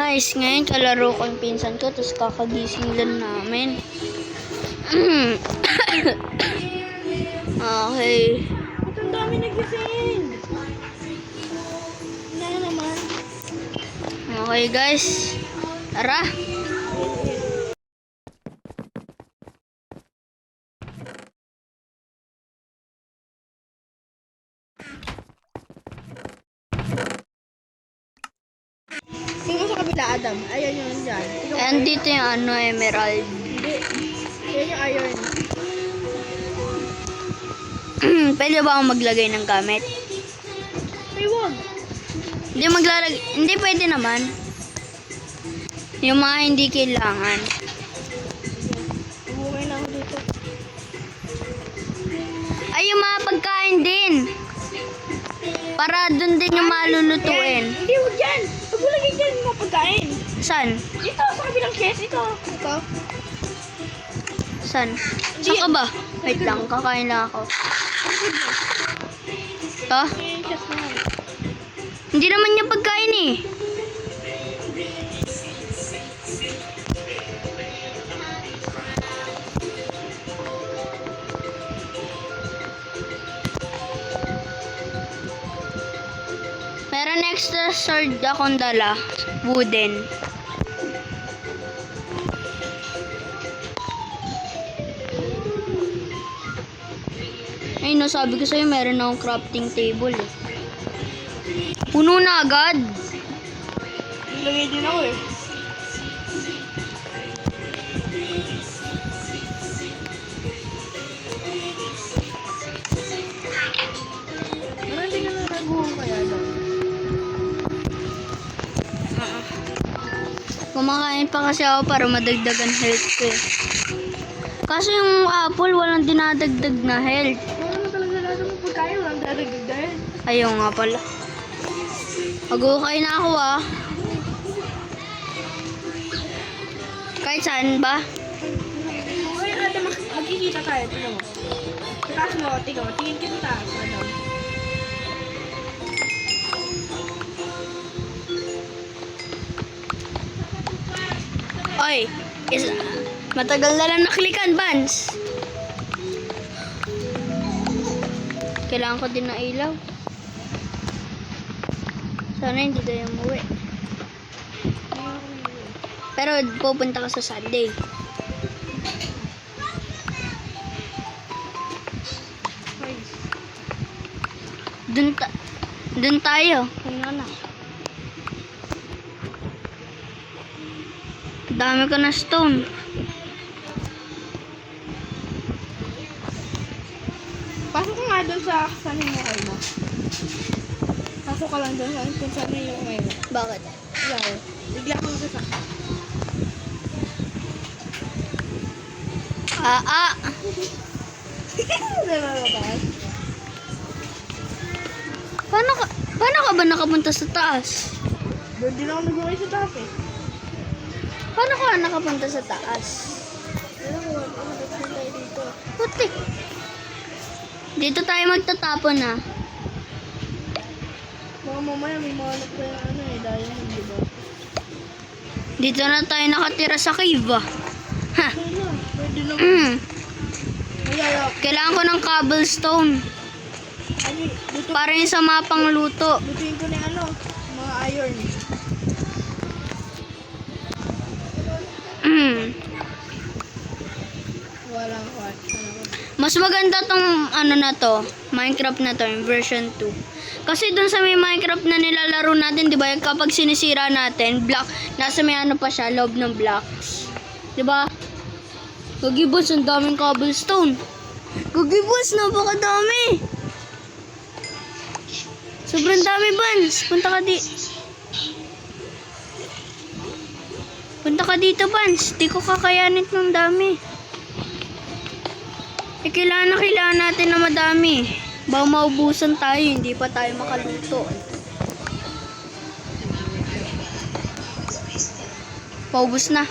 Guys, ngayon kalaro ko yung pinsan ko, tapos kakagising lang namin. Okay. Ang dami nagising. Wala na naman. Okay guys. Tara. Tingnan sa kabila, Adam. Ayan yun dyan. Andito yung emerald. Hindi. Ayan yung iron. Pwede ba akong maglagay ng gamit? Ay, wag. Hindi pwede naman. Yung mga hindi kailangan. Bumukay na ako dito. Ay, yung mga pagkain din. Para dun din yung malulutuin. Hindi, wag dyan. Huwag mo lagay dyan yung mga pagkain. San? Dito, sa kabilang chest. Ito. San? Saan ka ba? Wait lang, kakain lang ako. Ito? Yung chest na yan. Hindi naman niya pagkain eh. Meron extra sword akong dala. Wooden. Ay, no, sabi ko sa'yo, meron akong crafting table eh. Puno na agad. Lagay din ako eh. Marami ka na naguhong kaya daw. Kumakain pa kasi ako para madagdagan health ko eh. Kaso yung apple, walang dinadagdag na health. Wala na talaga lahat ng pagkain. Walang dadagdag dahil. Ayaw nga pala. Mag-ukay na ako ah. Kahit saan ba? Okay, Adam, magkikita tayo. Tingnan mo. Sa taas mo, tingnan mo. Tingin kita taas, Adam. Oy, matagal na lang naklikan, Vance. Kailangan ko din ng ilaw. Sana hindi tayo umuwi. Pero pupunta ka sa Sunday. Dun tayo. Tingnan na. Dami ko na stone. Pasok ka nga doon sa saan yung mukha mo. Pasok ka lang doon kung saan yung mukha mo. Bakit? Ilaw. Bigla kang sasakit. Diba ba? Paano ka ba nakapunta sa taas? Doon din ako nag-uwi sa taas eh. Paano ka nakapunta sa taas? Alam mo, tayo dito. Putik. Dito tayo magtatapon ah. Mga mamaya may mga anak na yung ano eh, diamond, diba? Dito na tayo nakatira sa cave ah. Ha. Pwede naman. Mayaya. Kailangan ko ng cobblestone. Ano, luto, Para yung sa mapang luto. lutuin ko na yung ano, mga iron. Walang what. Mas maganda tong ano na to, Minecraft na to, yung version 2. Kasi dun sa may Minecraft na nilalaro natin, di ba, kapag sinisira natin, block, nasa may ano pa siya, loob ng blocks. Di ba? Gugibos, ang daming cobblestone. Gugibos, napakadami. Sobrang dami, Vance. Punta ka dito, Vance. Di ko kakayanin ng dami. Kailangan natin na madami. Baka maubusan tayo, hindi pa tayo makaluto. Paubos na.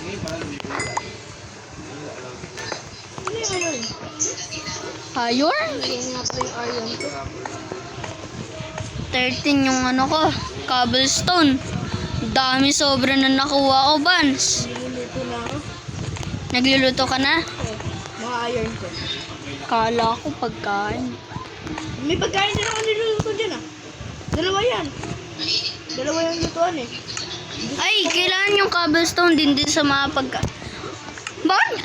Ano yung iron? Iron? Yung nga pa yung iron ko. 13 yung ano ko, cobblestone. Dami sobra na nakuha ko, Bans. Niluluto na ako. Nagluluto ka na? Oh, mga iron ko. Kala ko pagkain. May pagkain din ako niluluto dyan ah. Dalawa yan. Dalawa yung lutuan eh. Ay, kailangan yung cobblestone din sa mga pagkain. Bakit?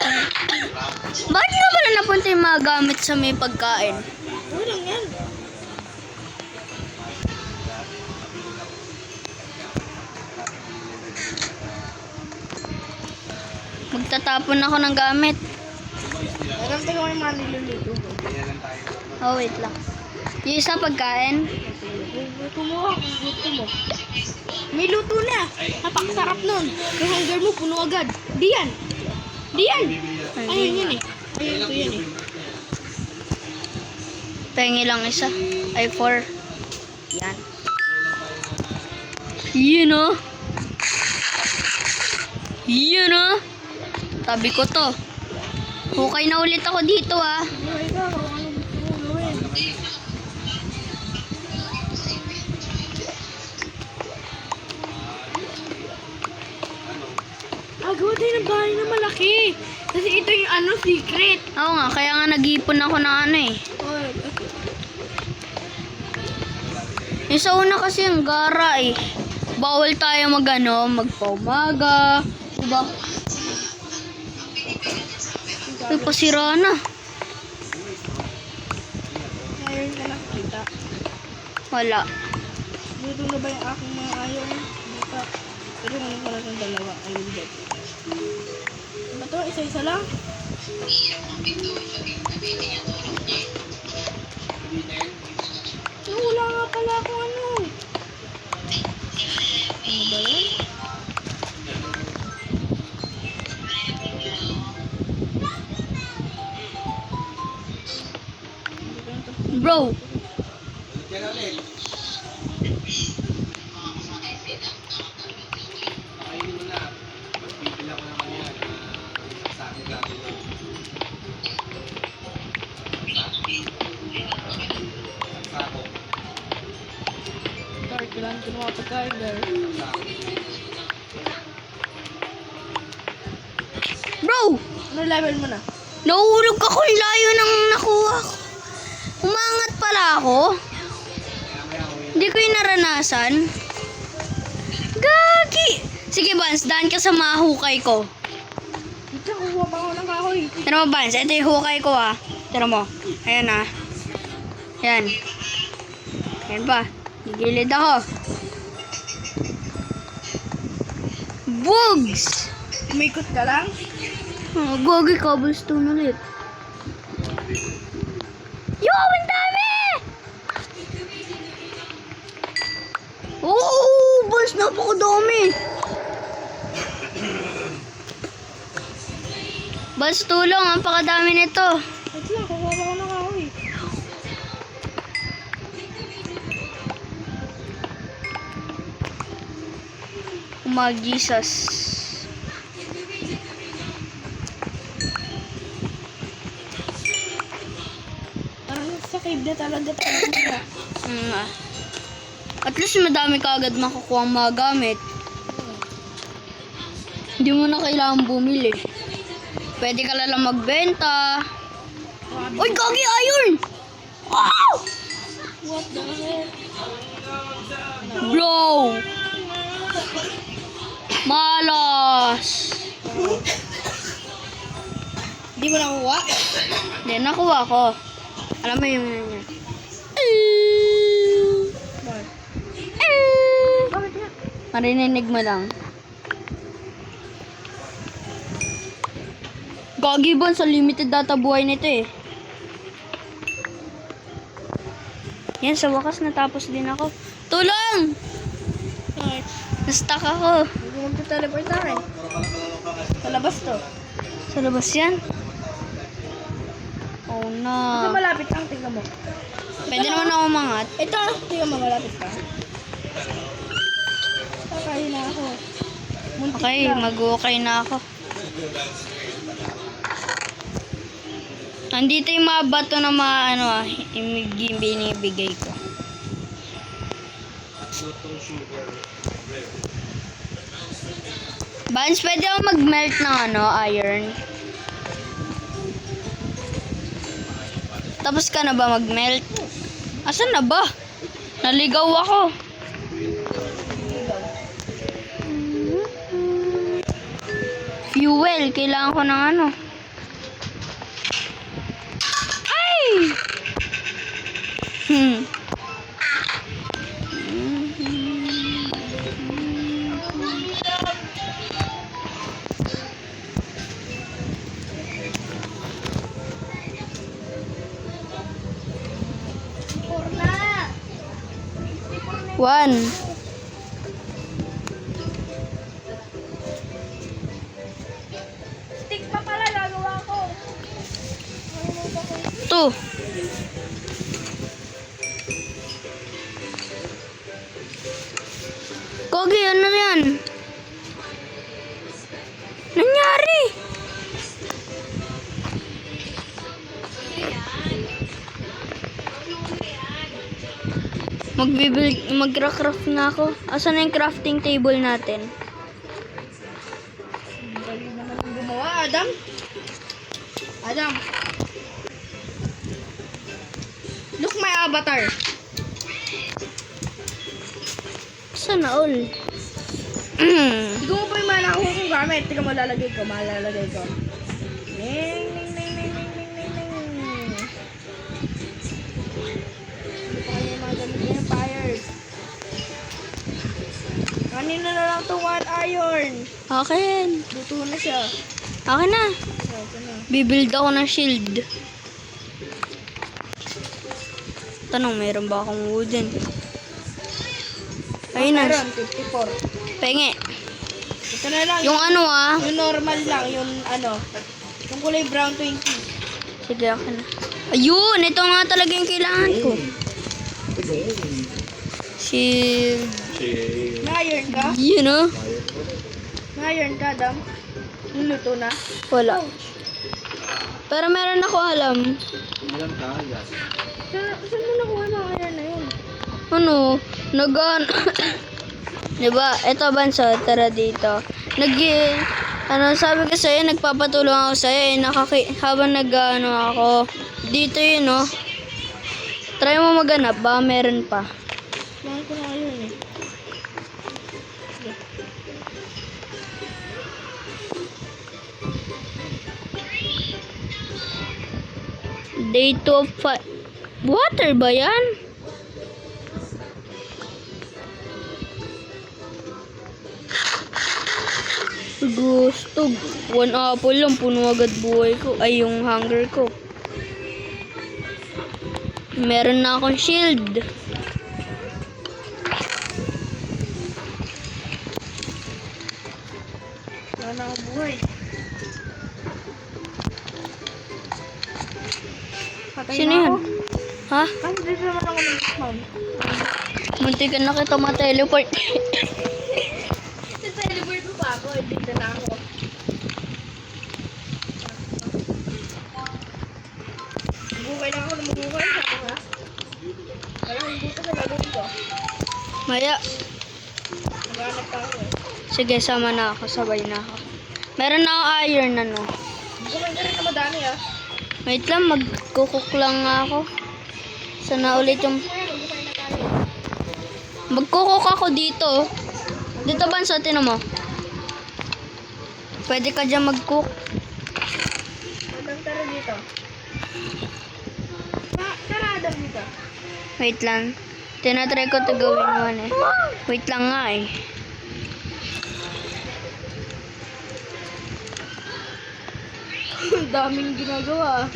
Bakit nga pala napunta yung mga gamit sa may pagkain? Walang yan. Magtatapon ako ng gamit. Parang tingnan mo yung mga niluluto ko. Oh, wait lang. Yung isa pagkain. Luto mo ako, luto mo. May luto na. Napakasarap nun. Yung hunger mo, puno agad. Di yan. Di yan. Ayun yun eh. Ayun ito yan eh. Pengi lang isa. Ay, 4. Yan. Yun oh. Yun oh. Tabi ko to. Hukay na ulit ako dito ah. Buhay ka, kung ano gusto mo gawin. Gawa tayo ng bahay na malaki. Kasi ito yung ano, secret. Oo nga, kaya nga nag-ipon ako ng ano eh. Yung sa una kasi ang gara eh. Bawal tayo magpaumaga. Diba? Ay, pasira na. Ngayon ka nakikita. Wala. Luto na ba yung aking mga ayaw? Bata. Pero ano pala ng dalawa? Ayun ba? Ano to? Isa-isa lang? Wala nga pala ako ano. Ano ba yun? Bro, Sorry, kailangan ko mga pagkain there. bro! Ano level mo na? Nahulog ako, layo ng nakuha ko. Umangat pala ako. Hindi ko yung naranasan. Gagi! Sige, Bans, daan ka sa mga hukay ko. Dito, kuha pa ako ng kahoy. Tira mo, Bans, ito yung hukay ko ah. Tira mo. Ayan ah. Yan. Ayan pa. Gigilid ako. Bugs! Umikot ka lang? Oh, gogi, cobblestone ulit. Yo, ang dami! Oo, Bans, napakadami. Bans, tulong, ang pakadami nito. Wait lang, kuha pa ako ng kahoy. Jesus. Parang sa cave na talaga tayo. At least madami ka agad makukuha ang mga gamit. Hindi mo na kailangan bumili. Pwede ka lang magbenta. Uy, gagi, iron! Wow! What the heck? Bro! Malas! Hindi mo nakuha? Hindi, nakuha ko. Alam mo yung yan. Bakit? Bakit nga? Marininig mo lang. Gagi ba, sa limited data buhay nito eh. Yan, sa wakas natapos din ako. Tulong! Bakit? Na-stuck ako. Hindi mo magta-teleport sa akin. Sa labas to. Sa labas yan. Oh Kasi no. malapit lang, tingnan mo. Pwede naman ako umangat. Ito, tingnan mo, malapit ka. Kakain na ako. Muntik Okay, lang. mag-okay na ako. Nandito yung mga bato na mga ano binibigay ko. Bans, pwede ako mag-melt ng iron. Tapos ka na ba mag-melt? Asan na ba? Naligaw ako. Fuel, kailangan ko ng Ay! One. Stick pa pala, gagawa ko. Two. Kogi, ano yan? Nangyari? Mag-craft na ako. Asan na yung crafting table natin? Dali naman ang gumawa, Adam. Adam. Look my avatar. Saan na all? Ikaw mo pa yung manakakuha kong gamit. Tika mo, malalagay ko. Ning, ning, ning, ning, ning, ning, ning, ning. Hindi pa kayo mga gamit niya, fires. Kanina na lang to one iron. Akin. Luto na siya. Akin na. Ito na. Bibuild ako ng shield. Tanong, mayroon ba akong wooden? Ayun na. Meron, 54. Penge. Ito na lang. Yung Yung normal lang. Yung yung kulay brown 20. Sige, akin na. Ayun! Ito nga talaga yung kailangan ko. Shield. Na-iron ka? Yun o. Na-iron ka, Adam? Niluto na? Wala. Pero meron ako alam. Saan mo nakuha ng iron na yun? Ano? Diba? Ito, Banso. Tara dito. Sabi ko sa'yo, nagpapatulong ako sa'yo. Habang ako. Dito yun, no? Try mo maghanap. Baka meron pa. Mahal ko na iron eh. Day 2 of water ba yan? Gusto. One apple lang. Puno agad buhay ko. Ay, yung hunger ko. Meron na akong shield. Wala na akong buhay. Patay Sino na yan? ako. Ha? Kasi dito naman ako nag-spawn. Muntikan na kita ma-teleport. Sa-teleport mo pa ako. Dito na ako. Buhay na ako na mabuhay. Sabi nga. Wala akong dito sa gagawin ko. Maya. Maghanap pa ako eh. Sige, sama na ako. Sabay na ako. Meron na ako iron, ano. Kumain ka rin na madami ah. Wait lang, magkukuk lang nga ako. Sana ulit yung... Kumain na tayo. Magkukuk ako dito. Dito ba sa tinan mo? Pwede ka dyan mag-cook. Adam, tara dito. Tara, Adam dito. Wait lang. Tinatry ko ito gawin naman eh. Wait lang nga eh. Ang daming ginagawa.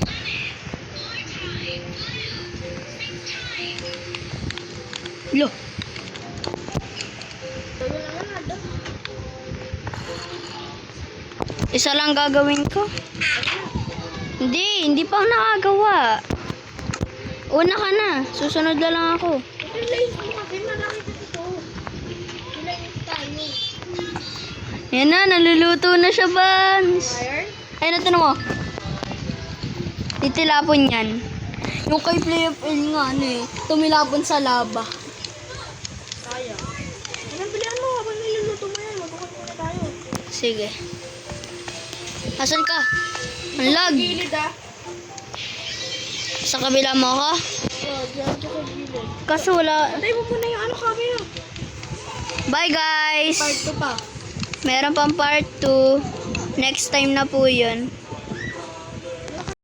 Lo. Tayo naman, Adam. Isa lang gagawin ko. Hindi pa ako nakagawa. Una ka na. Susunod na lang ako. Ito mo kasi marami dito. Ilayos tayo. Yan na, naluluto na siya, Bans. Iron? Ay, natin mo. Titilapon yan. Yung kay PlayFL nga, tumilapon sa laba. Kaya. Anong bilihan mo habang niluluto mo yan? Magkukot muna tayo. Sige. Asan ka? Ang lag. Gilid ah. Sa kabila mo ako? Oh, dyan sa gilid. Kaso wala. Patay mo muna yung ano camera. Bye guys! Part 2 pa. Meron pang part 2. Next time na po yun.